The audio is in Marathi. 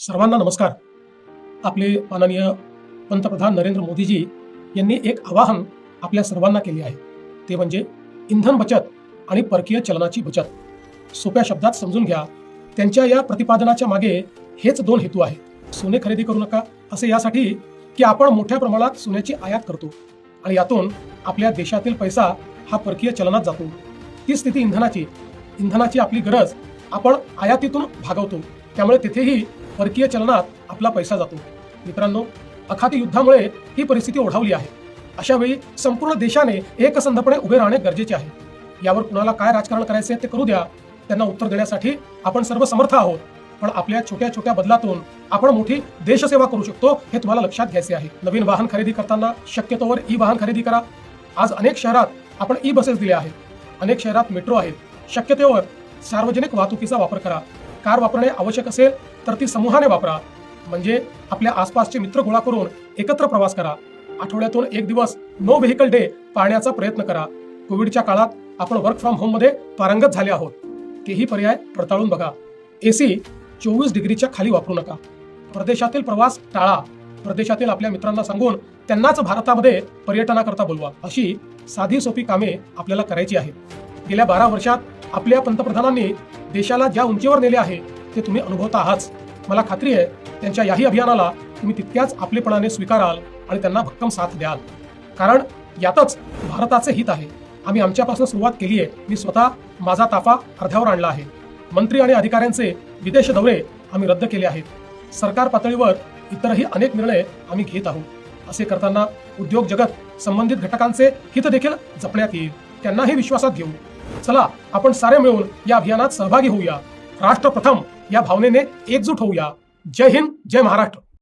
सर्वांना नमस्कार। आपले माननीय पंतप्रधान नरेंद्र मोदीजी यांनी एक आवाहन आपल्या सर्वांना केले आहे, ते म्हणजे इंधन बचत आणि परकीय चलनाची बचत। सोप्या शब्दात समजून घ्या, त्यांच्या या प्रतिपादनाच्या मागे हेच दोन हेतू आहेत। सोने खरेदी करू नका असे यासाठी की आपण मोठ्या प्रमाणात सोन्याची आयात करतो आणि यातून आपल्या देशातील पैसा हा परकीय चलनात जातो। ती स्थिती इंधनाची आपली गरज आपण आयातीतून भागवतो, त्यामुळे तिथेही परकीय चलनात आपला पैसा जातो। मित्रांनो, अखाती युद्धामुळे ही परिस्थिती ओढावली आहे। अशा वेळी संपूर्ण देशाने एकसंधपणे उभे राहणे गरजेचे आहे। यावर कुणाला काय राजकारण करायचे ते करू द्या, त्यांना उत्तर देण्यासाठी आपण सर्व समर्थ आहोत। पण आपल्या छोट्या छोट्या बदलातून आपण मोठी देशसेवा करू शकतो हे तुम्हाला लक्षात घ्यायचे आहे। नवीन वाहन खरेदी करताना शक्यतोवर ई वाहन खरेदी करा। आज अनेक शहरात आपण ई बसेस दिल्या आहेत, अनेक शहरात मेट्रो आहेत। शक्यतोवर सार्वजनिक वाहतुकीचा वापर करा। कार वापरणे आवश्यक असेल तर ती समूहाने वापरा, म्हणजे आपल्या आसपासचे मित्र गोळा करून एकत्र प्रवास करा। आठवड्यातून एक दिवस नो व्हेकल डे पाळण्याचा प्रयत्न करा। कोविडच्या काळात आपण वर्क फ्रॉम होम मध्ये पारंगत झाले आहोत, तेही पर्याय पडताळून बघा। एसी 24 डिग्रीच्या खाली वापरू नका। परदेशातील प्रवास टाळा। परदेशातील आपल्या मित्रांना सांगून त्यांनाच भारतामध्ये पर्यटनाकरता बोलवा। अशी साधी सोपी कामे आपल्याला करायची आहेत। गेल्या 12 वर्षात आपल्या पंतप्रधानांनी देशाला ज्या उंचीवर नेले आहे ते तुम्ही अनुभवता आहात। मला खात्री आहे त्यांच्या याही अभियानाला तुम्ही तितक्याच आपलेपणाने स्वीकाराल आणि त्यांना भक्कम साथ द्याल, कारण यातच भारताचे हित आहे। आम्ही आमच्यापासून सुरुवात केली आहे। मी स्वतः माझा ताफा अर्ध्यावर आणला आहे। मंत्री आणि अधिकाऱ्यांचे विदेश दौरे आम्ही रद्द केले आहेत। सरकार पातळीवर इतरही अनेक निर्णय आम्ही घेत आहोत। असे करताना उद्योग जगत संबंधित घटकांचे हित देखील जपण्यात येईल, त्यांनाही विश्वासात घेऊ। चला, आपण सारे मिळून या अभियानात सहभागी होऊया। राष्ट्र प्रथम या भावनेने एकजूट होऊया। जय हिंद, जय महाराष्ट्र।